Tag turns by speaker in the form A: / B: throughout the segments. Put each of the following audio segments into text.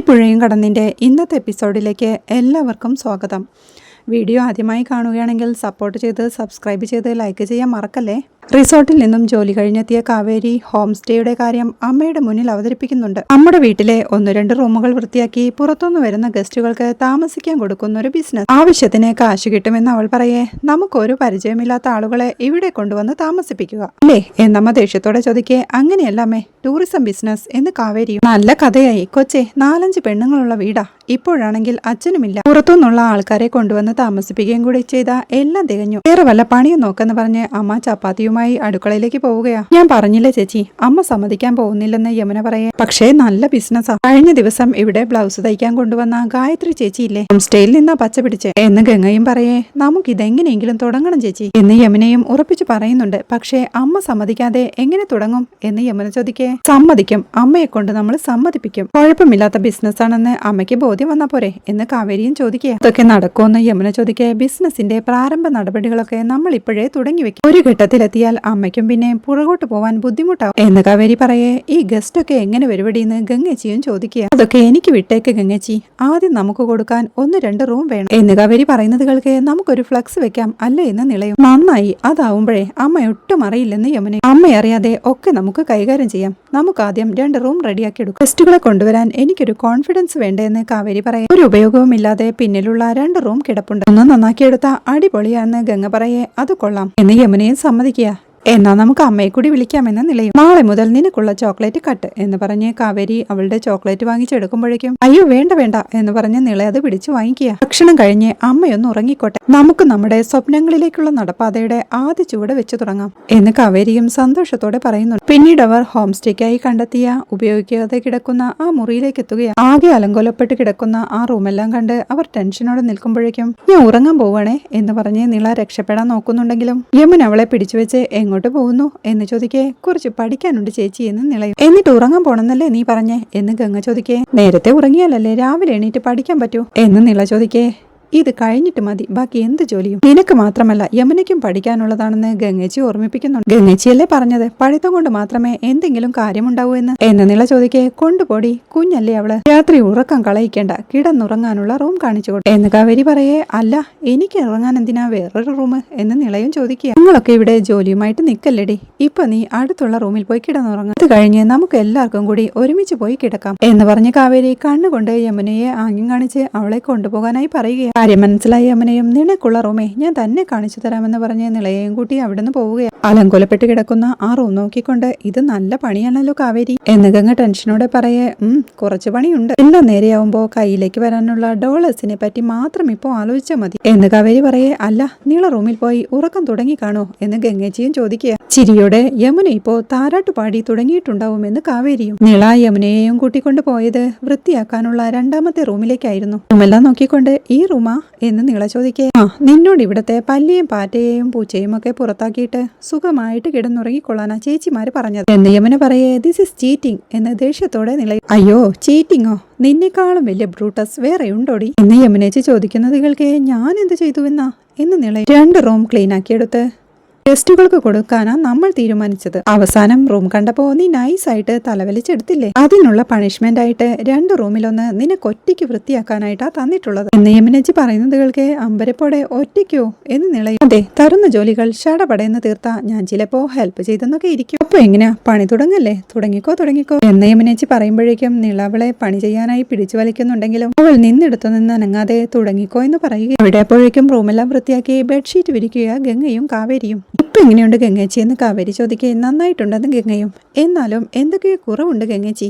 A: പുഴയും കടന്നിൻ്റെ ഇന്നത്തെ എപ്പിസോഡിലേക്ക് എല്ലാവർക്കും സ്വാഗതം. വീഡിയോ ആദ്യമായി കാണുകയാണെങ്കിൽ സപ്പോർട്ട് ചെയ്ത് സബ്സ്ക്രൈബ് ചെയ്ത് ലൈക്ക് ചെയ്യാൻ മറക്കല്ലേ. റിസോർട്ടിൽ നിന്നും ജോലി കഴിഞ്ഞെത്തിയ കാവേരി ഹോം സ്റ്റേയുടെ കാര്യം അമ്മയുടെ മുന്നിൽ അവതരിപ്പിക്കുന്നുണ്ട്. നമ്മുടെ വീട്ടിലെ 1-2 റൂമുകൾ വൃത്തിയാക്കി പുറത്തുനിന്ന് വരുന്ന ഗസ്റ്റുകൾക്ക് താമസിക്കാൻ കൊടുക്കുന്ന ഒരു ബിസിനസ്. ആവശ്യത്തിന് കാശ് കിട്ടുമെന്ന് അവൾ പറയേ, നമുക്കൊരു പരിചയമില്ലാത്ത ആളുകളെ ഇവിടെ കൊണ്ടുവന്ന് താമസിപ്പിക്കുക അല്ലേ എന്നമ്മ ദേഷ്യത്തോടെ ചോദിക്കേ. അങ്ങനെയല്ല അമ്മേ, ടൂറിസം ബിസിനസ് എന്ന് കാവേരിയും. നല്ല കഥയായി കൊച്ചെ, 4-5 പെണ്ണുങ്ങളുള്ള വീടാ. ഇപ്പോഴാണെങ്കിൽ അച്ഛനുമില്ല. പുറത്തുനിന്നുള്ള ആൾക്കാരെ കൊണ്ടുവന്ന് താമസിപ്പിക്കുകയും കൂടി ചെയ്ത എല്ലാം തികഞ്ഞു. വേറെ വല്ല പണിയും നോക്കെന്ന് പറഞ്ഞ് അമ്മ ചപ്പാത്തിയുമായി അടുക്കളയിലേക്ക് പോവുകയാ. ഞാൻ പറഞ്ഞില്ലേ ചേച്ചി, അമ്മ സമ്മതിക്കാൻ പോകുന്നില്ലെന്ന് യമുന പറയേ. പക്ഷേ നല്ല ബിസിനസ്സാ. കഴിഞ്ഞ ദിവസം ഇവിടെ ബ്ലൗസ് തയ്ക്കാൻ കൊണ്ടുവന്ന ഗായത്രി ചേച്ചിയില്ലേ, ഹോം സ്റ്റേയിൽ നിന്നാ പച്ച പിടിച്ച് എന്ന് ഗംഗയും പറയേ. നമുക്ക് ഇതെങ്ങനെയെങ്കിലും തുടങ്ങണം ചേച്ചി എന്ന് യമുനയും ഉറപ്പിച്ചു പറയുന്നുണ്ട്. പക്ഷേ അമ്മ സമ്മതിക്കാതെ എങ്ങനെ തുടങ്ങും എന്ന് യമുന ചോദിക്കേ. സമ്മതിക്കും, അമ്മയെ കൊണ്ട് നമ്മൾ സമ്മതിപ്പിക്കും. കുഴപ്പമില്ലാത്ത ബിസിനസ്സാണെന്ന് അമ്മയ്ക്ക് ബോധ്യം വന്നാ പോരെ എന്ന് കാവേരിയും ചോദിക്കുക. അതൊക്കെ നടക്കുമെന്ന് യമുന ചോദിക്കേ. ബിസിനസിന്റെ പ്രാരംഭ നടപടികളൊക്കെ നമ്മൾ ഇപ്പോഴേ തുടങ്ങി വെക്കും. ഒരു ഘട്ടത്തിലെത്തിയാൽ അമ്മയ്ക്കും പിന്നെ പുറകോട്ട് പോവാൻ ബുദ്ധിമുട്ടാവും എന്ന് കാവേരി പറയേ. ഈ ഗസ്റ്റ് ഒക്കെ എങ്ങനെ വരുവടിയെന്ന് ഗംഗച്ചിയും ചോദിക്കുക. അതൊക്കെ എനിക്ക് വിട്ടേക്ക് ഗംഗച്ചി, ആദ്യം നമുക്ക് കൊടുക്കാൻ 1-2 റൂം വേണം എന്ന് കാവേരി പറയുന്നത് കേൾക്കെ. നമുക്കൊരു ഫ്ലക്സ് വെക്കാം അല്ലേ എന്ന് നിളയും. നന്നായി, അതാവുമ്പോഴേ അമ്മ ഒട്ടും അറിയില്ലെന്ന് യമുന. അമ്മയറിയാതെ ഒക്കെ നമുക്ക് കൈകാര്യം ചെയ്യാം. നമുക്ക് ആദ്യം 2 റൂം റെഡിയാക്കി എടുക്കും. ഗസ്റ്റുകളെ കൊണ്ടുവരാൻ എനിക്കൊരു കോൺഫിഡൻസ് വേണ്ടെന്ന് കാവേരി പറയാം. ഒരു ഉപയോഗവുമില്ലാതെ പിന്നിലുള്ള 2 റൂം കിടപ്പുണ്ട്. ഒന്ന് നന്നാക്കിയെടുത്ത അടിപൊളിയാണെന്ന് ഗംഗ പറയേ. അത് കൊള്ളാം എന്ന് യമുനയും സമ്മതിക്കുക. എന്നാ നമുക്ക് അമ്മയെ കൂടി വിളിക്കാമെന്ന് നിലയും. നാളെ മുതൽ നിനക്കുള്ള ചോക്ലേറ്റ് കട്ട് എന്ന് പറഞ്ഞ് കാവേരി അവളുടെ ചോക്ലേറ്റ് വാങ്ങിച്ചെടുക്കുമ്പോഴേക്കും അയ്യോ വേണ്ട വേണ്ട എന്ന് പറഞ്ഞ് നിള അത് പിടിച്ചു വാങ്ങിക്കുക. ഭക്ഷണം കഴിഞ്ഞ് അമ്മയൊന്ന് ഉറങ്ങിക്കോട്ടെ, നമുക്ക് നമ്മുടെ സ്വപ്നങ്ങളിലേക്കുള്ള നടപ്പാതയുടെ ആദ്യ ചുവട് വെച്ചു തുടങ്ങാം എന്ന് കാവേരിയും സന്തോഷത്തോടെ പറയുന്നു. പിന്നീട് അവർ ഹോം സ്റ്റേക്കായി കണ്ടെത്തിയ ഉപയോഗിക്കാതെ കിടക്കുന്ന ആ മുറിയിലേക്ക് എത്തുകയാണ്. ആകെ അലങ്കോലപ്പെട്ട് കിടക്കുന്ന ആ റൂമെല്ലാം കണ്ട് അവർ ടെൻഷനോടെ നിൽക്കുമ്പോഴേക്കും ഞാൻ ഉറങ്ങാൻ പോവാണേ എന്ന് പറഞ്ഞ് നിള രക്ഷപ്പെടാൻ നോക്കുന്നുണ്ടെങ്കിലും യമുന അവളെ പിടിച്ചുവെച്ച് എങ്ങോട്ട് പോകുന്നു എന്ന് ചോദിക്കേ. കുറച്ച് പഠിക്കാനുണ്ട് ചേച്ചി എന്ന് നിളയും. എന്നിട്ട് ഉറങ്ങാൻ പോണെന്നല്ലേ നീ പറഞ്ഞേ എന്ന് ഗംഗ ചോദിക്കേ. നേരത്തെ ഉറങ്ങിയാലല്ലേ രാവിലെ എണീറ്റ് പഠിക്കാൻ പറ്റൂ എന്ന് നിള ചോദിക്കേ. ഇത് കഴിഞ്ഞിട്ട് മതി ബാക്കി എന്ത് ജോലിയും. നിനക്ക് മാത്രമല്ല യമുനയ്ക്കും പഠിക്കാനുള്ളതാണെന്ന് ഗംഗച്ചി ഓർമ്മിപ്പിക്കുന്നുണ്ട്. ഗംഗച്ചിയല്ലേ പറഞ്ഞത് പഠിത്തം കൊണ്ട് മാത്രമേ എന്തെങ്കിലും കാര്യമുണ്ടാവൂ എന്ന് നിള ചോദിക്കേ. കൊണ്ടുപോടി, കുഞ്ഞല്ലേ അവള്, രാത്രി ഉറക്കം കളയിക്കേണ്ട, കിടന്നുറങ്ങാനുള്ള റൂം കാണിച്ചു കൊടുത്തു എന്ന് കാവേരി പറയേ. അല്ല, എനിക്ക് ഇറങ്ങാൻ എന്തിനാ വേറൊരു റൂം എന്ന് നിളയും ചോദിക്കുക. നിങ്ങളൊക്കെ ഇവിടെ ജോലിയുമായിട്ട് നിക്കല്ലേടി, ഇപ്പൊ നീ അടുത്തുള്ള റൂമിൽ പോയി കിടന്നുറങ്ങും. അത് കഴിഞ്ഞ് നമുക്ക് എല്ലാവർക്കും കൂടി ഒരുമിച്ച് പോയി കിടക്കാം എന്ന് പറഞ്ഞ് കാവേരി കണ്ണുകൊണ്ട് യമുനയെ ആംഗ്യം കാണിച്ച് അവളെ കൊണ്ടുപോകാനായി പറയുകയാണ്. കാര്യം മനസ്സിലായ യമുനയും നിനക്കുള്ള റൂമേ ഞാൻ തന്നെ കാണിച്ചു തരാമെന്ന് പറഞ്ഞ് നിളയെയും കൂട്ടി അവിടുന്ന് പോവുകയാണ്. അലങ്കോലപ്പെട്ട് കിടക്കുന്ന ആ റൂം നോക്കിക്കൊണ്ട് ഇത് നല്ല പണിയാണല്ലോ കാവേരി എന്ന് ഗംഗ ടെൻഷനോടെ പറയേ. കുറച്ച് പണിയുണ്ട്, എല്ലാം നേരെയാവുമ്പോ കയ്യിലേക്ക് വരാനുള്ള ഡോളേഴ്സിനെ പറ്റി മാത്രം ഇപ്പോൾ ആലോചിച്ചാൽ മതി എന്ന് കാവേരി പറയേ. അല്ല, നീള റൂമിൽ പോയി ഉറക്കം തുടങ്ങി കാണോ എന്ന് ഗംഗച്ചിയും ചോദിക്കുക. ചിരിയോടെ യമുന ഇപ്പോ താരാട്ടു പാടി തുടങ്ങിയിട്ടുണ്ടാവുമെന്ന് കാവേരിയും. നിള യമുനയെയും കൂട്ടിക്കൊണ്ട് പോയത് വൃത്തിയാക്കാനുള്ള 2ാമത്തെ റൂമിലേക്കായിരുന്നു. റൂമെല്ലാം നോക്കിക്കൊണ്ട് ഈ റൂമാ എന്ന് നിള ചോദിക്കേ. നിന്നോട് ഇവിടത്തെ പല്ലിയും പാറ്റയെയും പൂച്ചയും ഒക്കെ പുറത്താക്കിയിട്ട് സുഖമായിട്ട് കിടന്നുറങ്ങിക്കൊള്ളാനാ ചേച്ചിമാര് പറഞ്ഞത് എന്ന് യമുന പറയേ. ദിസ് ഇസ് ചീറ്റിംഗ് എന്ന് ദേഷ്യത്തോടെ നിള. അയ്യോ ചീറ്റിങ്ങോ, നിന്നെക്കാളും വലിയ ബ്രൂട്ടസ് വേറെ ഉണ്ടോടി എന്ന് യമുനേച്ചി ചോദിക്കുന്നത് കേൾക്കേ. ഞാൻ എന്ത് ചെയ്തു എന്ന് നിള 2 റൂം ക്ലീൻ ആക്കിയെടുത്ത് ഗസ്റ്റുകൾക്ക് കൊടുക്കാനാ നമ്മൾ തീരുമാനിച്ചത്. അവസാനം റൂം കണ്ടപ്പോ നീ നൈസായിട്ട് തലവലിച്ചെടുത്തില്ലേ, അതിനുള്ള പണിഷ്മെന്റ് ആയിട്ട് 2 റൂമിലൊന്ന് നിനക്ക് ഒറ്റയ്ക്ക് വൃത്തിയാക്കാനായിട്ടാ തന്നിട്ടുള്ളത് എന്ന് യമുനച്ചി പറയുന്നത് കേൾക്കെ അമ്പരപ്പോടെ. ഒറ്റയ്ക്കോ എന്ന് നിളയും. അതെ, തരുന്ന ജോലികൾ ഷടപടയെന്ന് തീർത്താ ഞാൻ ചിലപ്പോ ഹെൽപ്പ് ചെയ്തെന്നൊക്കെ ഇരിക്കും. അപ്പൊ എങ്ങനെയാ, പണി തുടങ്ങല്ലേ, തുടങ്ങിക്കോ എന്ന് യമുനച്ചി പറയുമ്പോഴേക്കും നിള അവളെ പണി ചെയ്യാനായി പിടിച്ചു വലിക്കുന്നുണ്ടെങ്കിലും അവൾ നിന്നെടുത്തു നിന്ന് അനങ്ങാതെ തുടങ്ങിക്കോ എന്ന് പറയുക. അവിടെ അപ്പോഴേക്കും റൂമെല്ലാം വൃത്തിയാക്കി ബെഡ്ഷീറ്റ് വിരിക്കുക ഗംഗയും കാവേരിയും. ഇപ്പൊ എങ്ങനെയുണ്ട് ഗംഗേച്ചി എന്ന് കാവേരി ചോദിക്കേ. നന്നായിട്ടുണ്ടെന്ന് ഗംഗയും. എന്നാലും എന്തൊക്കെയോ കുറവുണ്ട് ഗംഗേച്ചി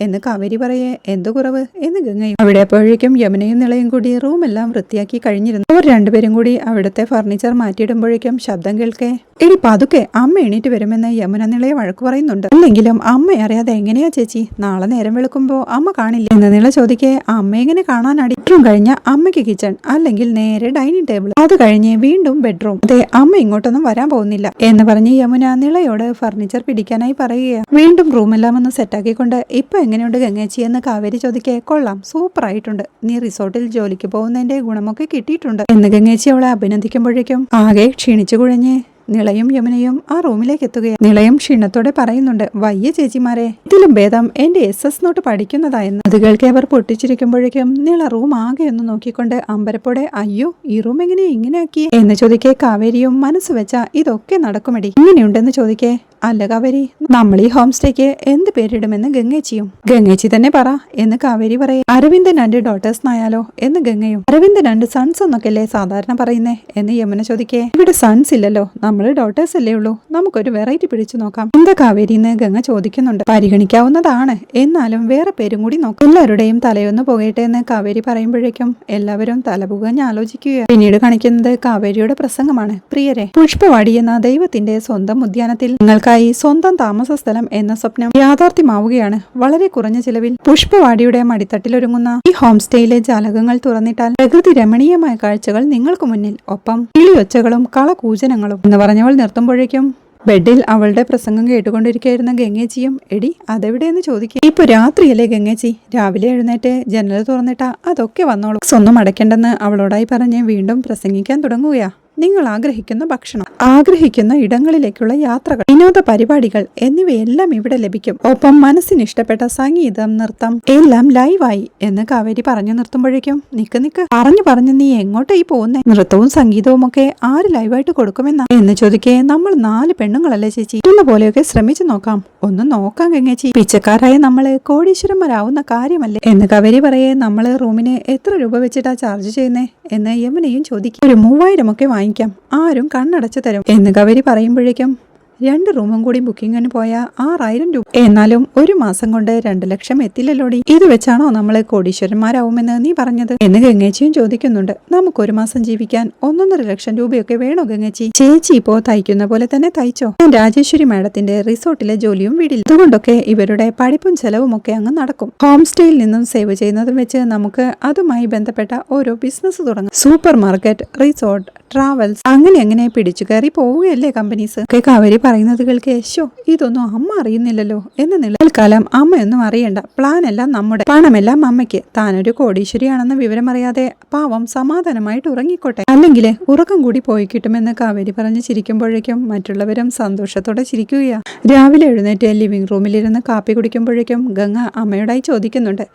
A: എന്ന് കാവേരി പറയേ. എന്തു കുറവ് എന്ന് ഗംഗയും. അവിടെ അപ്പോഴേക്കും യമുനയും നിളയും കൂടി റൂമെല്ലാം വൃത്തിയാക്കി കഴിഞ്ഞിരുന്നു. അവർ 2 പേരും കൂടി അവിടുത്തെ ഫർണിച്ചർ മാറ്റിയിടുമ്പോഴേക്കും ശബ്ദം കേൾക്കേ. എടി പതുക്കെ, അമ്മ എണീറ്റ് വരുമെന്ന് യമുന നിളയെ വഴക്ക് പറയുന്നുണ്ട്. അല്ലെങ്കിലും അമ്മ അറിയാതെ എങ്ങനെയാ ചേച്ചി, നാളെ നേരം വെളുക്കുമ്പോ അമ്മ കാണില്ല എന്ന് നിള ചോദിക്കേ. അമ്മ എങ്ങനെ കാണാനാടി, ബെഡ്റൂം കഴിഞ്ഞ അമ്മയ്ക്ക് കിച്ചൺ, അല്ലെങ്കിൽ നേരെ ഡൈനിങ് ടേബിൾ, അത് കഴിഞ്ഞ് വീണ്ടും ബെഡ്റൂം. അതെ, അമ്മ ഇങ്ങോട്ടൊന്നും വരാൻ പോകുന്നില്ല എന്ന് പറഞ്ഞ് യമുന നിളയോട് ഫർണിച്ചർ പിടിക്കാനായി പറയുകയാണ്. വീണ്ടും റൂമെല്ലാം ഒന്ന് സെറ്റാക്കിക്കൊണ്ട് ഇപ്പൊ എങ്ങനെയുണ്ട് ഗംഗേച്ചി എന്ന് കാവേരി ചോദിക്കേ. കൊള്ളാം, സൂപ്പർ ആയിട്ടുണ്ട്, നീ റിസോർട്ടിൽ ജോലിക്ക് പോകുന്നതിന്റെ ഗുണമൊക്കെ കിട്ടിയിട്ടുണ്ട് എന്ന് ഗംഗേച്ചി അവളെ അഭിനന്ദിക്കുമ്പോഴേക്കും ആകെ ക്ഷീണിച്ചു കുഴഞ്ഞ് നിളയും യമുനയും ആ റൂമിലേക്ക് എത്തുകയാണ്. നിളയും ക്ഷീണത്തോടെ പറയുന്നുണ്ട്, വയ്യ ചേച്ചിമാരെ, ഇതിലും ഭേദം എന്റെ SS നോട്ട് പഠിക്കുന്നതായെന്ന്. അത് കേൾക്കെ അവർ പൊട്ടിച്ചിരിക്കുമ്പോഴേക്കും നിള റൂം ആകെ ഒന്ന് നോക്കിക്കൊണ്ട് അമ്പരപ്പോടെ, അയ്യോ ഈ റൂം എങ്ങനെയാ ഇങ്ങനെയാക്കി എന്ന് ചോദിക്കേ കാവേരിയും മനസ്സ് വെച്ച ഇതൊക്കെ നടക്കുമടി, ഇങ്ങനെയുണ്ടെന്ന് ചോദിക്കേ. അല്ല കാവേരി, നമ്മൾ ഈ ഹോം സ്റ്റേക്ക് എന്ത് പേരിടുമെന്ന് ഗംഗേച്ചിയും. ഗംഗേച്ചി തന്നെ പറ എന്ന് കാവേരി പറയും. അരവിന്ദൻ 2 ഡോട്ടേഴ്സ് എന്നായാലോ എന്ന് ഗംഗയും. അരവിന്ദൻ 2 സൺസ് എന്നൊക്കെയല്ലേ സാധാരണ പറയുന്നേ എന്ന് യമുന ചോദിക്കേ. ഇവിടെ സൺസ് ഇല്ലല്ലോ, നമ്മൾ ഡോട്ടേഴ്സ് അല്ലേ ഉള്ളൂ, നമുക്കൊരു വെറൈറ്റി പിടിച്ചു നോക്കാം എന്താ കാവേരി എന്ന് ഗംഗ ചോദിക്കുന്നുണ്ട്. പരിഗണിക്കാവുന്നതാണ്, എന്നാലും വേറെ പേരും കൂടി നോക്കാം. എല്ലാവരുടെയും തലയൊന്ന് പോകട്ടെ എന്ന് കാവേരി പറയുമ്പോഴേക്കും എല്ലാവരും തലപുകഞ്ഞ് ആലോചിക്കുക. പിന്നീട് കാണിക്കുന്നത് കാവേരിയുടെ പ്രസംഗമാണ്. പ്രിയരെ, പുഷ്പവാടി എന്ന ദൈവത്തിന്റെ സ്വന്തം ഉദ്യാനത്തിൽ നിങ്ങൾക്ക് സ്വന്തം താമസ സ്ഥലം എന്ന സ്വപ്നം യാഥാർത്ഥ്യമാവുകയാണ്. വളരെ കുറഞ്ഞ ചിലവിൽ പുഷ്പവാടിയുടെ മടിത്തട്ടിലൊരുങ്ങുന്ന ഈ ഹോം സ്റ്റേയിലെ ജാലകങ്ങൾ തുറന്നിട്ടാൽ പ്രകൃതി രമണീയമായ കാഴ്ചകൾ നിങ്ങൾക്ക് മുന്നിൽ, ഒപ്പം കിളിയൊച്ചകളും കളകൂജനങ്ങളും എന്ന് പറഞ്ഞവൾ നിർത്തുമ്പോഴേക്കും ബെഡിൽ അവളുടെ പ്രസംഗം കേട്ടുകൊണ്ടിരിക്കുകയായിരുന്ന ഗംഗേച്ചിയും, എടി അതെവിടെയെന്ന് ചോദിക്കുക. ഇപ്പൊ രാത്രിയല്ലേ ഗംഗേച്ചി, രാവിലെ എഴുന്നേറ്റ് ജനൽ തുറന്നിട്ടാ അതൊക്കെ വന്നോളൂ, ഒന്നും അടയ്ക്കേണ്ടെന്ന് അവളോടായി പറഞ്ഞ് വീണ്ടും പ്രസംഗിക്കാൻ തുടങ്ങുകയാ. നിങ്ങൾ ആഗ്രഹിക്കുന്ന ഭക്ഷണം, ആഗ്രഹിക്കുന്ന ഇടങ്ങളിലേക്കുള്ള യാത്രകൾ, വിനോദ പരിപാടികൾ എന്നിവയെല്ലാം ഇവിടെ ലഭിക്കും. ഒപ്പം മനസ്സിന് ഇഷ്ടപ്പെട്ട സംഗീതം, നൃത്തം എല്ലാം ലൈവായി എന്ന് കാവേരി പറഞ്ഞു നിർത്തുമ്പോഴേക്കും, നിക്ക് പറഞ്ഞു നീ എങ്ങോട്ടായി പോകുന്നേ? നൃത്തവും സംഗീതവും ഒക്കെ ആര് ലൈവായിട്ട് കൊടുക്കുമെന്നാ എന്ന് ചോദിക്കേ. നമ്മൾ 4 പെണ്ണുങ്ങളല്ലേ ചേച്ചി, ഇന്ന പോലെയൊക്കെ ശ്രമിച്ചു നോക്കാം. ഒന്ന് നോക്കാം ഗംഗേച്ചി, പിച്ചക്കാരായ നമ്മള് കോടീശ്വരന്മാരാവുന്ന കാര്യമല്ലേ എന്ന് കാവേരി പറയേ. നമ്മള് റൂമിന് എത്ര രൂപ വെച്ചിട്ടാ ചാർജ് ചെയ്യുന്നേ എന്ന് യമുനയും ചോദിക്കും. ഒരു 3000 ഒക്കെ വാങ്ങിക്കാം, ആരും കണ്ണടച്ചു തരും എന്ന് കാവേരി പറയുമ്പോഴേക്കും 2 റൂമും കൂടി ബുക്കിങ്ങിന് പോയ 6000 രൂപ. എന്നാലും ഒരു മാസം കൊണ്ട് 2 ലക്ഷം എത്തില്ലല്ലോടി, ഇത് വെച്ചാണോ നമ്മള് കോടീശ്വരന്മാരാവുമെന്ന് നീ പറഞ്ഞത് എന്ന് ഗംഗേച്ചിയും ചോദിക്കുന്നുണ്ട്. നമുക്കൊരു മാസം ജീവിക്കാൻ 1.5 ലക്ഷം രൂപയൊക്കെ വേണോ ഗംഗേച്ചി? ചേച്ചി ഇപ്പോ തയ്ക്കുന്ന പോലെ തന്നെ തയ്ച്ചോ. ഞാൻ രാജേശ്വരി മാഡത്തിന്റെ റിസോർട്ടിലെ ജോലിയും വീടില്ല, അതുകൊണ്ടൊക്കെ ഇവരുടെ പഠിപ്പും ചെലവും ഒക്കെ അങ്ങ് നടക്കും. ഹോം സ്റ്റേയിൽ നിന്നും സേവ് ചെയ്യുന്നതും വെച്ച് നമുക്ക് അതുമായി ബന്ധപ്പെട്ട ഓരോ ബിസിനസ് തുടങ്ങാം. സൂപ്പർ മാർക്കറ്റ്, റിസോർട്ട്, ട്രാവൽസ്, അങ്ങനെ പിടിച്ചു കയറി പോവുകയല്ലേ കമ്പനീസ് ഒക്കെ. കാവേരി പറയുന്നത് കേൾക്കേ, ശോ ഇതൊന്നും അമ്മ അറിയുന്നില്ലല്ലോ എന്ന് നിലക്കാലം അമ്മയൊന്നും അറിയണ്ട, പ്ലാൻ എല്ലാം നമ്മുടെ, പണമെല്ലാം അമ്മയ്ക്ക്. താനൊരു കോടീശ്വരിയാണെന്ന് വിവരമറിയാതെ പാവം സമാധാനമായിട്ട് ഉറങ്ങിക്കോട്ടെ, അല്ലെങ്കിൽ ഉറക്കം കൂടി പോയി കിട്ടുമെന്ന് കാവേരി പറഞ്ഞ് ചിരിക്കുമ്പോഴേക്കും മറ്റുള്ളവരും സന്തോഷത്തോടെ ചിരിക്കുകയാ. രാവിലെ എഴുന്നേറ്റ് ലിവിംഗ് റൂമിലിരുന്ന് കാപ്പി കുടിക്കുമ്പോഴേക്കും ഗംഗ അമ്മയോടായി ചോദിക്കുന്നുണ്ട്,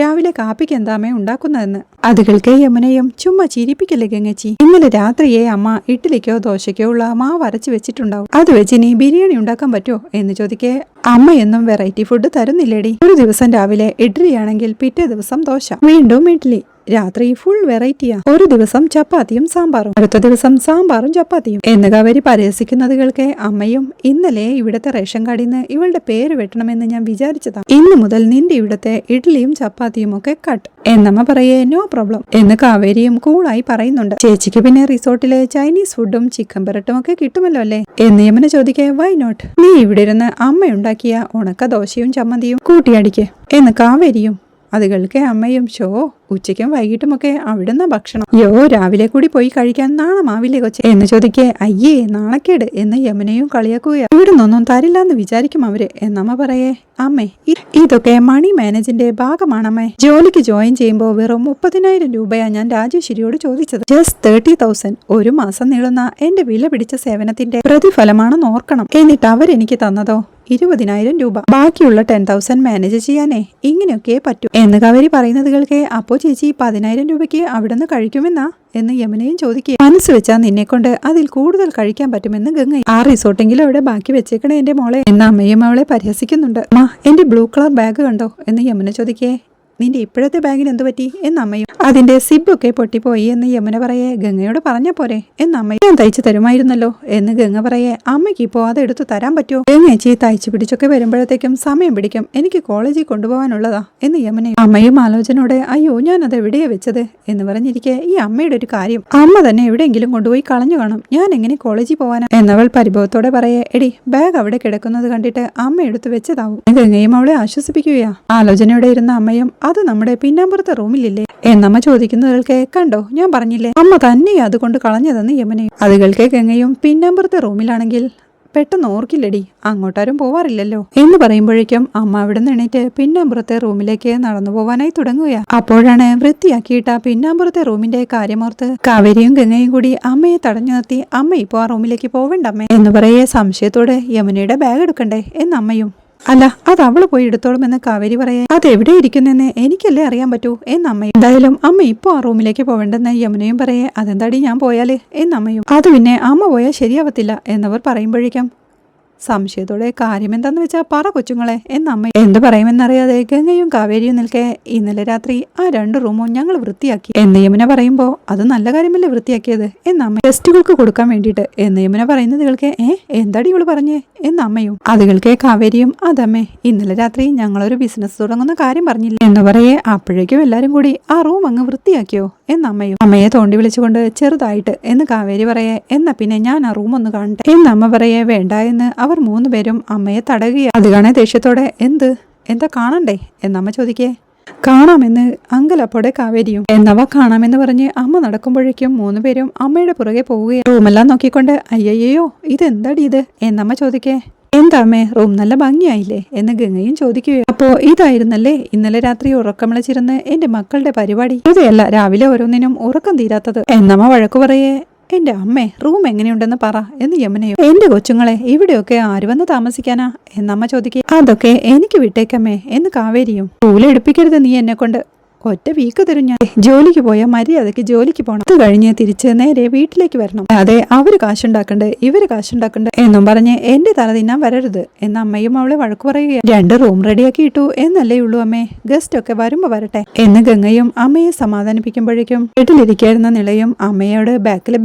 A: രാവിലെ കാപ്പിക്ക് എന്താ അമ്മ ഉണ്ടാക്കുന്നതെന്ന്. അത് കേൾക്കേ യമുനയും, ചുമ്മാ ചിരിപ്പിക്കല്ലേ ഗംഗച്ചി, ഇന്നലെ രാത്രിയെ അമ്മ ഇഡ്ഡലിക്കോ ദോശയ്ക്കോ ഉള്ള മാവ് അരച്ച് വെച്ചിട്ടുണ്ടാവും, അത് വെച്ച് ഇനി ബിരിയാണി ഉണ്ടാക്കാൻ പറ്റുമോ എന്ന് ചോദിക്കേ. അമ്മ എന്നും വെറൈറ്റി ഫുഡ് തരുന്നില്ലേടി, ഒരു ദിവസം രാവിലെ ഇഡ്ഡലിയാണെങ്കിൽ പിറ്റേ ദിവസം ദോശ, വീണ്ടും ഇഡ്ഡലി, രാത്രി ഫുൾ വെറൈറ്റിയാ, ഒരു ദിവസം ചപ്പാത്തിയും സാമ്പാറും, അടുത്ത ദിവസം സാമ്പാറും ചപ്പാത്തിയും എന്ന് കാവേരി പരിഹസിക്കുന്നത് കേൾക്കെ അമ്മയും, ഇന്നലെ ഇവിടത്തെ റേഷൻ കാർഡിൽ നിന്ന് ഇവളുടെ പേര് വെട്ടണമെന്ന് ഞാൻ വിചാരിച്ചതാ, ഇന്നു മുതൽ നിന്റെ ഇവിടത്തെ ഇഡ്ഡലിയും ചപ്പാത്തിയും ഒക്കെ കട്ട് എന്നമ്മ പറയേ. നോ പ്രോബ്ലം എന്ന് കാവേരിയും കൂളായി പറയുന്നുണ്ട്. ചേച്ചിക്ക് പിന്നെ റിസോർട്ടിലെ ചൈനീസ് ഫുഡും ചിക്കൻ പെരട്ടും ഒക്കെ കിട്ടുമല്ലോ അല്ലേ എന്ന് യമുന ചോദിക്കേ. വൈ നോട്ട്, നീ ഇവിടെ ഇരുന്ന് അമ്മയുണ്ടാക്കിയ ഉണക്ക ദോശയും ചമ്മന്തിയും കൂട്ടിയടിക്കേ എന്ന് കാവേരിയും. അത് കേൾക്കെ അമ്മയും, ഷോ ഉച്ചയ്ക്കും വൈകിട്ടുമൊക്കെ അവിടുന്ന് ഭക്ഷണം, യോ രാവിലെ കൂടി പോയി കഴിക്കാൻ നാണമാവില്ലേ കൊച്ചെ എന്ന് ചോദിക്കേ. അയ്യേ നാണക്കേട് എന്ന് യമുനയും കളിയാക്കുകയാണ്. ഇവിടുന്നൊന്നും തരില്ലെന്ന് വിചാരിക്കും അവര് എന്നമ്മ പറയേ. അമ്മേ ഇതൊക്കെ മണി മാനേജിന്റെ ഭാഗമാണമ്മേ, ജോലിക്ക് ജോയിൻ ചെയ്യുമ്പോൾ വെറും 30,000 രൂപയാ ഞാൻ രാജേശ്വരിയോട് ചോദിച്ചത്. ജസ്റ്റ് 30,000 ഒരു മാസം നീളുന്ന എന്റെ വില പിടിച്ച സേവനത്തിന്റെ പ്രതിഫലമാണെന്ന് ഓർക്കണം. എന്നിട്ട് അവരെനിക്ക് തന്നതോ 20,000 രൂപ, ബാക്കിയുള്ള 10,000 മാനേജ് ചെയ്യാനേ ഇങ്ങനെയൊക്കെ പറ്റൂ എന്ന് കാവേരി പറയുന്നത് കേൾക്കെ. അപ്പോ ചേച്ചി 10,000 രൂപയ്ക്ക് അവിടുന്ന് കഴിക്കുമെന്നാ എന്ന് യമുനയും ചോദിക്കുക. മനസ്സ് വെച്ചാൽ നിന്നെ കൊണ്ട് അതിൽ കൂടുതൽ കഴിക്കാൻ പറ്റുമെന്ന് ഗംഗ. ആ റിസോർട്ടെങ്കിലും അവിടെ ബാക്കി വെച്ചേക്കണേ എന്റെ മോളെ എന്ന് അമ്മയും അവളെ പരിഹസിക്കുന്നുണ്ട്. എന്റെ ബ്ലൂ കളർ ബാഗ് കണ്ടോ എന്ന് യമുന ചോദിക്കേ. നിന്റെ ഇപ്പോഴത്തെ ബാഗിന് എന്തു പറ്റി എന്നമ്മയും. അതിന്റെ സിബൊക്കെ പൊട്ടിപ്പോയി എന്ന് യമുന പറയേ. ഗംഗയോട് പറഞ്ഞ പോരെ എന്നമ്മയും. ഞാൻ തയ്ച്ചു തരുമായിരുന്നല്ലോ എന്ന് ഗംഗ പറയേ. അമ്മയ്ക്ക് ഇപ്പോ അത് എടുത്തു തരാൻ പറ്റുമോ? ഗംഗേച്ചി തയ്ച്ചു പിടിച്ചൊക്കെ വരുമ്പോഴത്തേക്കും സമയം പിടിക്കും, എനിക്ക് കോളേജിൽ കൊണ്ടുപോകാനുള്ളതാ എന്ന് യമുനയും. അമ്മയും ആലോചനയോടെ അയ്യോ ഞാൻ അത് എവിടെയാ വെച്ചത് എന്ന് പറഞ്ഞിരിക്കെ ഈ അമ്മയുടെ ഒരു കാര്യം, അമ്മ തന്നെ എവിടെയെങ്കിലും കൊണ്ടുപോയി കളഞ്ഞു കാണും, ഞാൻ എങ്ങനെ കോളേജിൽ പോകാനാ എന്നവൾ പരിഭവത്തോടെ പറയേ. എടി ബാഗ് അവിടെ കിടക്കുന്നത് കണ്ടിട്ട് അമ്മ എടുത്ത് വെച്ചതാവും. ഗംഗയും അവളെ ആശ്വസിപ്പിക്കുകയാ. ആലോചനയോടെ ഇരുന്ന അമ്മയും അത് നമ്മുടെ പിന്നാമ്പുറത്തെ റൂമിലില്ലേ എന്നമ്മ ചോദിക്കുന്നതിൽക്കെ. കണ്ടോ ഞാൻ പറഞ്ഞില്ലേ അമ്മ തന്നെ അതുകൊണ്ട് കളഞ്ഞതെന്ന് യമുനയും. അതുകൾക്ക് ഗംഗയും പിന്നാമ്പുറത്തെ റൂമിലാണെങ്കിൽ പെട്ടെന്ന് ഓർക്കില്ലടി, അങ്ങോട്ടാരും പോവാറില്ലല്ലോ എന്ന് പറയുമ്പോഴേക്കും അമ്മ അവിടെ നിന്ന് എണീറ്റ് പിന്നാമ്പുറത്തെ റൂമിലേക്ക് നടന്നു പോവാനായി തുടങ്ങുക. അപ്പോഴാണ് വൃത്തിയാക്കിയിട്ട പിന്നാമ്പുറത്തെ റൂമിന്റെ കാര്യമോർത്ത് കാവേരിയും ഗംഗയും കൂടി അമ്മയെ തടഞ്ഞു നിർത്തി, അമ്മ ഇപ്പോ ആ റൂമിലേക്ക് പോവേണ്ട അമ്മേ എന്ന് പറയേ സംശയത്തോടെ യമുനയുടെ ബാഗ് എടുക്കണ്ടേ എന്ന് അമ്മയും. അല്ല, അത് അവള് പോയി എടുത്തോളുമെന്ന് കാവേരി പറയേ. അതെവിടെ ഇരിക്കുന്നെന്ന് എനിക്കല്ലേ അറിയാൻ പറ്റൂ എന്നമ്മയും. എന്തായാലും അമ്മ ഇപ്പോ ആ റൂമിലേക്ക് പോവേണ്ടെന്ന് യമുനയും പറയേ. അതെന്താടി ഞാൻ പോയാല് എന്നമ്മയും. അത് പിന്നെ അമ്മ പോയാൽ ശരിയാവത്തില്ല എന്നവർ പറയുമ്പോഴേക്കും സംശയത്തോടെ കാര്യമെന്താന്ന് വെച്ചാ പറ കൊച്ചുങ്ങളെ എന്നമ്മ. എന്ത് പറയുമെന്നറിയാതെ ഗംഗയും കാവേരിയും നിൽക്കെ ഇന്നലെ രാത്രി ആ 2 റൂമും ഞങ്ങൾ വൃത്തിയാക്കി എന്ന് യമുന പറയുമ്പോ അത് നല്ല കാര്യമല്ലേ വൃത്തിയാക്കിയത് എന്നമ്മ. ഗസ്റ്റുകൾക്ക് കൊടുക്കാൻ വേണ്ടിയിട്ട് എന്ന് യമുന പറയുന്നത് കേൾക്കെ എന്താടി ഇവള് പറഞ്ഞേ എന്നമ്മയും. അത് കേൾക്കെ കാവേരിയും അതമ്മേ ഇന്നലെ രാത്രി ഞങ്ങളൊരു ബിസിനസ് തുടങ്ങുന്ന കാര്യം പറഞ്ഞില്ല എന്ന് പറയേ. അപ്പോഴേക്കും എല്ലാരും കൂടി ആ റൂം അങ്ങ് വൃത്തിയാക്കിയോ എന്നമ്മയും. അമ്മയെ തോണ്ടി വിളിച്ചുകൊണ്ട് ചെറുതായിട്ട് എന്ന് കാവേരി പറയേ. എന്നാ പിന്നെ ഞാൻ ആ റൂം ഒന്ന് കാണട്ടെ എന്നമ്മ പറയേ. വേണ്ട എന്ന് അവർ 3 പേരും അമ്മയെ തടയുക. അത് കാണേ ദേഷ്യത്തോടെ എന്താ കാണണ്ടേ എന്നമ്മ ചോദിക്കേ. കാണാമെന്ന് അങ്കലപ്പോടെ കാവേരിയും. എന്നവ കാണാമെന്ന് പറഞ്ഞ് അമ്മ നടക്കുമ്പോഴേക്കും 3 പേരും അമ്മയുടെ പുറകെ പോവുകയാണ്. റൂമെല്ലാം നോക്കിക്കൊണ്ട് അയ്യയ്യോ ഇതെന്താടി ഇത് എന്നമ്മ ചോദിക്കേ. എന്താ അമ്മേ റൂം നല്ല ഭംഗിയായില്ലേ എന്ന് ഗംഗയും ചോദിക്കുകയോ. അപ്പോ ഇതായിരുന്നല്ലേ ഇന്നലെ രാത്രി ഉറക്കമിളച്ചിരുന്ന് എന്റെ മക്കളുടെ പരിപാടി. ഇതല്ല രാവിലെ ഓരോന്നിനും ഉറക്കം തീരാത്തത് എന്നമ്മ വഴക്കു പറയേ. എന്റെ അമ്മേ റൂം എങ്ങനെയുണ്ടെന്ന് പറ എന്ന് യമുനയോ. എന്റെ കൊച്ചുങ്ങളെ ഇവിടെയൊക്കെ ആര് വന്ന് താമസിക്കാനാ എന്നമ്മ ചോദിക്കുക. അതൊക്കെ എനിക്ക് വിട്ടേക്കമ്മേ എന്ന് കാവേരിയും. എടുപ്പിക്കരുത് നീ എന്നെ കൊണ്ട്, ഒറ്റ വീക്ക് തരും ഞാൻ. ജോലിക്ക് പോയാൽ മര്യാദയ്ക്ക് ജോലിക്ക് പോകണം. അത് കഴിഞ്ഞ് തിരിച്ച് നേരെ വീട്ടിലേക്ക് വരണം. അതെ അവര് കാശുണ്ടാക്കണ്ട് ഇവര് കാശുണ്ടാക്കണ്ട് എന്നും പറഞ്ഞ് എന്റെ തല തിന്നാൻ വരരുത് എന്ന് അമ്മയും അവളെ വഴക്കു പറയുകയാണ്. 2 റൂം റെഡിയാക്കി ഇട്ടു എന്നല്ലേ ഉള്ളൂ അമ്മേ, ഗസ്റ്റ് ഒക്കെ വരുമ്പോ വരട്ടെ എന്ന് ഗംഗയും അമ്മയെ സമാധാനിപ്പിക്കുമ്പോഴേക്കും വീട്ടിലിരിക്കായിരുന്ന നിളയും അമ്മയോട്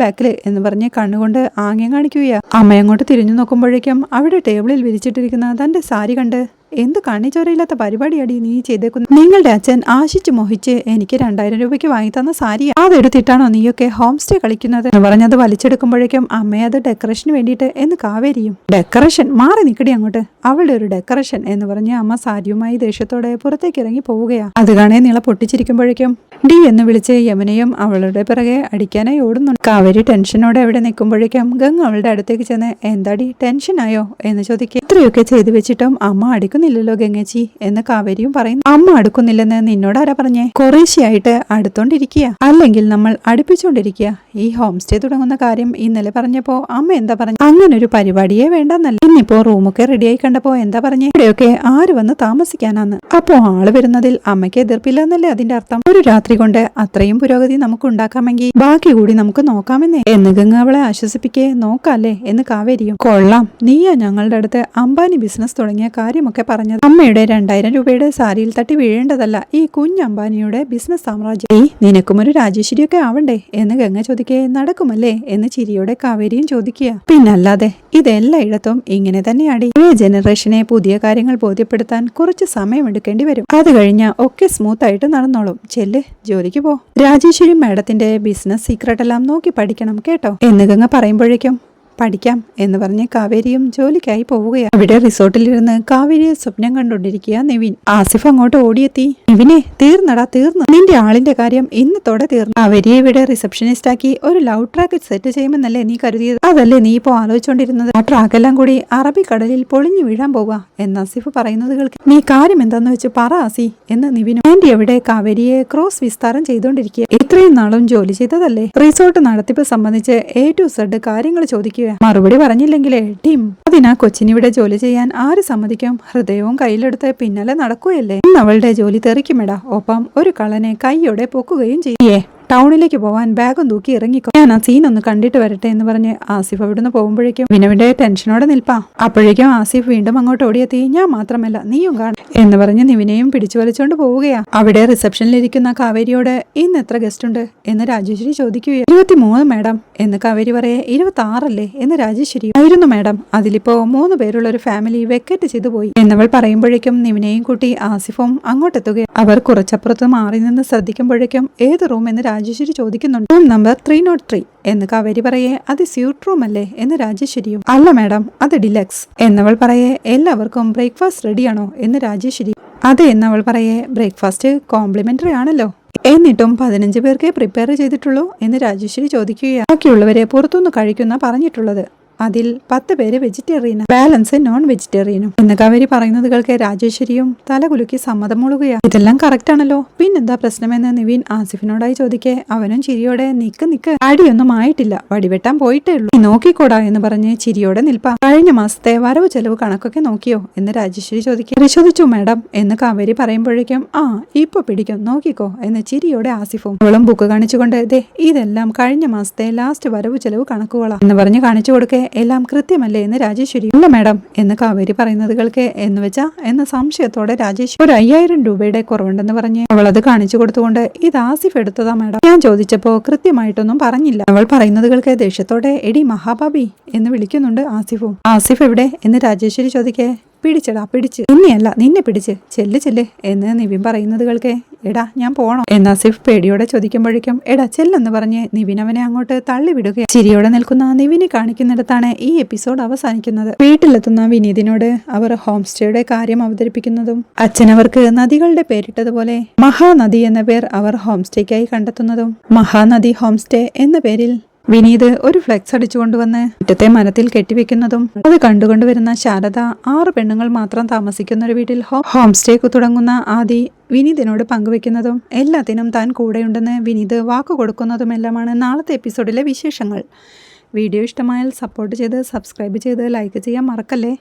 A: ബാക്കില് എന്ന് പറഞ്ഞ് കണ്ണുകൊണ്ട് ആംഗ്യം കാണിക്കുകയാ. അമ്മ അങ്ങോട്ട് തിരിഞ്ഞു നോക്കുമ്പോഴേക്കും അവിടെ ടേബിളിൽ വിരിച്ചിട്ടിരിക്കുന്ന തന്റെ സാരി കണ്ട് എന്ത് കണ്ണിച്ചോരയില്ലാത്ത പരിപാടിയാടി നീ ചെയ്തേക്കുന്നു. നിങ്ങളുടെ അച്ഛൻ ആശിച്ചു മോഹിച്ച് എനിക്ക് 2000 രൂപയ്ക്ക് വാങ്ങി തന്ന സാരിയാ, അതെടുത്തിട്ടാണോ നീയൊക്കെ ഹോം സ്റ്റേ കളിക്കുന്നത് എന്ന് പറഞ്ഞത് വലിച്ചെടുക്കുമ്പോഴേക്കും അമ്മ അത് ഡെക്കറേഷന് വേണ്ടിയിട്ട് എന്ന് കാവേരിയും. ഡെക്കറേഷൻ മാറി നിക്കടി അങ്ങോട്ട്, അവളുടെ ഒരു ഡെക്കറേഷൻ എന്ന് പറഞ്ഞ് അമ്മ സാരിയുമായി ദേഷ്യത്തോടെ പുറത്തേക്ക് ഇറങ്ങി പോവുകയാ. അത് കാണേ നിള പൊട്ടിച്ചിരിക്കുമ്പോഴേക്കും ഡി എന്ന് വിളിച്ച് യമുനയും അവളുടെ പിറകെ അടിക്കാനായി ഓടുന്നുണ്ട്. കാവേരി ടെൻഷനോടെ അവിടെ നിൽക്കുമ്പോഴേക്കും ഗംഗ അവളുടെ അടുത്തേക്ക് ചെന്ന് എന്താടി ടെൻഷനായോ എന്ന് ചോദിക്കുക. ഇത്രയൊക്കെ ചെയ്തു വെച്ചിട്ടും അമ്മ അടുക്കുന്നില്ലല്ലോ ഗംഗച്ചി എന്ന് കാവേരിയും പറയുന്നു. അമ്മ അടുക്കുന്നില്ലെന്ന് നിന്നോട് ആരാ പറഞ്ഞേ? കുറേശ്ശെയായിട്ട് അടുത്തോണ്ടിരിക്കുക, അല്ലെങ്കിൽ നമ്മൾ അടുപ്പിച്ചോണ്ടിരിക്കുക. ഈ ഹോം സ്റ്റേ തുടങ്ങുന്ന കാര്യം ഇന്നലെ പറഞ്ഞപ്പോ അമ്മ എന്താ പറഞ്ഞു? അങ്ങനെ ഒരു പരിപാടിയെ വേണ്ടെന്നല്ല. ഇന്നിപ്പോ റൂമൊക്കെ റെഡിയായി കണ്ടപ്പോ എന്താ പറഞ്ഞേ? ഇവിടെയൊക്കെ ആര് വന്ന് താമസിക്കാനാന്ന്. അപ്പോ ആള് വരുന്നതിൽ അമ്മയ്ക്ക് എതിർപ്പില്ല എന്നല്ലേ അതിന്റെ അർത്ഥം? ഒരു രാത്രി കൊണ്ട് അത്രയും പുരോഗതി നമുക്ക് ഉണ്ടാക്കാമെങ്കിൽ ബാക്കി കൂടി നമുക്ക് നോക്കാമെന്നേ എന്ന് ഗംഗ അവളെ ആശ്വസിപ്പിക്കേ. നോക്കാല്ലേ എന്ന് കാവേരിയും. കൊള്ളാം, നീയാ ഞങ്ങളുടെ അടുത്ത് അംബാനി ബിസിനസ് തുടങ്ങിയ കാര്യമൊക്കെ പറഞ്ഞത്. അമ്മയുടെ 2000 രൂപയുടെ സാരിയിൽ തട്ടി വീഴേണ്ടതല്ല ഈ കുഞ്ഞ് അംബാനിയുടെ ബിസിനസ് സാമ്രാജ്യം. നിനക്കും ഒരു രാജേശ്വരിയൊക്കെ ആവണ്ടേ എന്ന് ഗംഗ ചോദിക്കേ. നടക്കുമല്ലേ എന്ന് ചിരിയോടെ കാവേരിയും ചോദിക്കുക. പിന്നല്ലാതെ ഇതെല്ലായിടത്തും ഇങ്ങനെ തന്നെയാടി. ഈ ജനറേഷനെ പുതിയ കാര്യങ്ങൾ ബോധ്യപ്പെടുത്താൻ കുറച്ച് സമയമെടുക്കേണ്ടി വരും. അത് കഴിഞ്ഞാൽ ഒക്കെ സ്മൂത്ത് ആയിട്ട് നടന്നോളും. ചെല്ല് ജോലിക്ക് പോ. രാജേശ്വരി മാഡത്തിന്റെ ബിസിനസ് സീക്രട്ട് എല്ലാം നോക്കി പഠിക്കണം കേട്ടോ എന്ന് ഗംഗ പറയുമ്പോഴേക്കും പഠിക്കാം എന്ന് പറഞ്ഞ് കാവേരിയും ജോലിക്കായി പോവുകയാണ്. അവിടെ റിസോർട്ടിലിരുന്ന് കാവേരിയെ സ്വപ്നം കണ്ടുകൊണ്ടിരിക്കുക നിവിൻ. ആസിഫ് അങ്ങോട്ട് ഓടിയെത്തി. നിവിനെ തീർന്നടാ തീർന്നു, നിന്റെ ആളിന്റെ കാര്യം ഇന്നത്തോടെ തീർന്നു. കാവേരിയെ ഇവിടെ റിസപ്ഷനിസ്റ്റ് ആക്കി ഒരു ലവ് ട്രാക്ക് സെറ്റ് ചെയ്യുമെന്നല്ലേ നീ കരുതിയത്? അതല്ലേ നീ ഇപ്പോ ആലോചിച്ചോണ്ടിരുന്നത്? ആ ട്രാക്കെല്ലാം കൂടി അറബിക്കടലിൽ പൊളിഞ്ഞു വീഴാൻ പോവാ എന്ന് ആസിഫ് പറയുന്നത് കേൾക്കും. നീ കാര്യം എന്താന്ന് വെച്ച് പറ ആസി എന്ന് നിവിനും. ആന്റി എവിടെ? കാവേരിയെ ക്രോസ് വിസ്താരം ചെയ്തുകൊണ്ടിരിക്കുക. ഇത്രയും നാളും ജോലി ചെയ്തതല്ലേ? റിസോർട്ട് നടത്തിപ്പ് സംബന്ധിച്ച് A to Z കാര്യങ്ങൾ ചോദിക്കുക. മറുപടി പറഞ്ഞില്ലെങ്കിലേ ടീം അതിനാ കൊച്ചിനിവിടെ ജോലി ചെയ്യാൻ ആര് സമ്മതിക്കും? ഹൃദയവും കയ്യിലെടുത്ത് പിന്നാലെ നടക്കുകയല്ലേ. അവളുടെ ജോലി തെറിക്കുമെടാ. ഒപ്പം ഒരു കള്ളനെ കൈയോടെ പൊക്കുകയും ചെയ്യേ. ടൗണിലേക്ക് പോവാൻ ബാഗും തൂക്കി ഇറങ്ങിക്കോ, ഞാൻ ആ സീൻ ഒന്ന് കണ്ടിട്ട് വരട്ടെ എന്ന് പറഞ്ഞ് ആസിഫ് അവിടുന്ന് പോകുമ്പോഴേക്കും വിനവിന്റെ ടെൻഷനോടെ നിൽപ്പാ. അപ്പോഴേക്കും ആസിഫ് വീണ്ടും അങ്ങോട്ട് ഓടിയെത്തി. ഞാൻ മാത്രമല്ല നീയും കാണും എന്ന് പറഞ്ഞ് നിവിനെയും പിടിച്ചു വലിച്ചുകൊണ്ട് പോവുകയാ. അവിടെ റിസപ്ഷനിലിരിക്കുന്ന കാവേരിയോട് ഇന്ന് എത്ര ഗസ്റ്റ് ഉണ്ട് എന്ന് രാജേശ്വരി ചോദിക്കുകയോ. 23 മാഡം എന്ന് കാവേരി പറയെ. 26 എന്ന് രാജേശ്വരി. ആയിരുന്നു മാഡം, അതിലിപ്പോ 3 പേരുള്ള ഒരു ഫാമിലി വെക്കേറ്റ് ചെയ്തു പോയി എന്നവൾ പറയുമ്പോഴേക്കും നിവിനെയും കൂട്ടി ആസിഫും അങ്ങോട്ടെത്തുകയാണ്. അവർ കുറച്ചപ്പുറത്ത് മാറി നിന്ന് ശ്രദ്ധിക്കുമ്പോഴേക്കും ഏത് റൂം എന്ന് രാജേശ്വരി ചോദിക്കുന്നുണ്ട്. റൂം നമ്പർ 303 എന്ന് കാവേരി പറയെ. അത് സ്യൂട്ട് റൂം അല്ലേ എന്ന് രാജേശ്വരിയും. അല്ല മാഡം, അത് ഡിലക്സ് എന്നവൾ പറയെ. എല്ലാവർക്കും ബ്രേക്ക്ഫാസ്റ്റ് റെഡിയാണോ എന്ന് രാജേശ്വരി. അതെ എന്നവൾ പറയെ. ബ്രേക്ക്ഫാസ്റ്റ് കോംപ്ലിമെന്ററി ആണല്ലോ, എന്നിട്ടും 15 പേർക്കേ പ്രിപ്പയർ ചെയ്തിട്ടുള്ളൂ എന്ന് രാജേശ്വരി ചോദിക്കുകയാണ്. ബാക്കിയുള്ളവരെ പുറത്തുനിന്ന് കഴിക്കുന്ന പറഞ്ഞിട്ടുള്ളത്. അതിൽ 10 പേര് വെജിറ്റേറിയനും ബാലൻസ് നോൺ വെജിറ്റേറിയനും എന്ന് കാവേരി പറയുന്നത് കേൾക്കെ രാജേശ്വരിയും തലകുലുക്കി സമ്മതം മൂളുകയാണ്. ഇതെല്ലാം കറക്റ്റ് ആണല്ലോ, പിന്നെന്താ പ്രശ്നമെന്ന് നിവിൻ ആസിഫിനോടായി ചോദിക്കെ അവനും ചിരിയോടെ നിക്ക് അടിയൊന്നും ആയിട്ടില്ല, വടിവെട്ടാൻ പോയിട്ടേ ഉള്ളൂ, നീ നോക്കിക്കോടാ എന്ന് പറഞ്ഞ് ചിരിയോടെ നിൽപ്പാ. കഴിഞ്ഞ മാസത്തെ വരവ് ചെലവ് കണക്കൊക്കെ നോക്കിയോ എന്ന് രാജേശ്വരി ചോദിക്കുക. പരിശോധിച്ചു മാഡം എന്ന് കാവേരി പറയുമ്പോഴേക്കും ഇപ്പൊ പിടിക്കും നോക്കിക്കോ എന്ന് ചിരിയോടെ ആസിഫും. അവളും ബുക്ക് കാണിച്ചുകൊണ്ട് ഇതെല്ലാം കഴിഞ്ഞ മാസത്തെ ലാസ്റ്റ് വരവ് ചെലവ് കണക്കുകളാ എന്ന് പറഞ്ഞ് കാണിച്ചു കൊടുക്കെ എല്ലാം കൃത്യമല്ലേ എന്ന് രാജേശ്വരി. ഇല്ല മാഡം എന്ന് കാവേരി പറയുന്നത് കേൾക്കെ എന്ന് വെച്ചാ എന്ന സംശയത്തോടെ രാജേശ്വരി ഒരു 5000 രൂപയുടെ കുറവുണ്ടെന്ന് പറഞ്ഞ് അവൾ അത് കാണിച്ചു കൊടുത്തുകൊണ്ട് ഇത് ആസിഫ് എടുത്തതാ മാഡം, ഞാൻ ചോദിച്ചപ്പോ കൃത്യമായിട്ടൊന്നും പറഞ്ഞില്ല. അവൾ പറയുന്നത് കേൾക്കെ ദേഷ്യത്തോടെ എടി മഹാബാബി എന്ന് വിളിക്കുന്നുണ്ട് ആസിഫും. ആസിഫ് എവിടെ എന്ന് രാജേശ്വരി ചോദിക്കെ പിടിച്ചടാ പിടിച്ച്, നിന്നെയല്ല നിന്നെ പിടിച്ച്, ചെല്ല് എന്ന് നിവിൻ പറയുന്നത് കേൾക്കെ എടാ ഞാൻ പോണോ എന്ന് ആസിഫ് പേടിയോടെ ചോദിക്കുമ്പോഴേക്കും എടാ ചെല്ലെന്ന് പറഞ്ഞ് നിവിൻ അവനെ അങ്ങോട്ട് തള്ളിവിടുക. ചിരിയോടെ നിൽക്കുന്ന നിവിനെ കാണിക്കുന്നിടത്താണ് ഈ എപ്പിസോഡ് അവസാനിക്കുന്നത്. വീട്ടിലെത്തുന്ന വിനീതിനോട് അവർ ഹോം സ്റ്റേയുടെ കാര്യം അവതരിപ്പിക്കുന്നതും അച്ഛനവർക്ക് നദികളുടെ പേരിട്ടതുപോലെ മഹാനദി എന്ന പേർ അവർ ഹോം സ്റ്റേക്കായി കണ്ടെത്തുന്നതും മഹാനദി ഹോം സ്റ്റേ എന്ന പേരിൽ വിനീത് ഒരു ഫ്ലെക്സ് അടിച്ചുകൊണ്ടുവന്ന് മുറ്റത്തെ മരത്തിൽ കെട്ടിവെക്കുന്നതും അത് കണ്ടുകൊണ്ടുവരുന്ന ശാരദ 6 പെണ്ണുങ്ങൾ മാത്രം താമസിക്കുന്ന ഒരു വീട്ടിൽ ഹോം സ്റ്റേ തുടങ്ങുന്ന ആദി വിനീതിനോട് പങ്കുവെക്കുന്നതും എല്ലാത്തിനും താൻ കൂടെയുണ്ടെന്ന് വിനീത് വാക്കു കൊടുക്കുന്നതുമെല്ലാമാണ് നാളത്തെ എപ്പിസോഡിലെ വിശേഷങ്ങൾ. വീഡിയോ ഇഷ്ടമായാൽ സപ്പോർട്ട് ചെയ്ത് സബ്സ്ക്രൈബ് ചെയ്ത് ലൈക്ക് ചെയ്യാൻ മറക്കല്ലേ.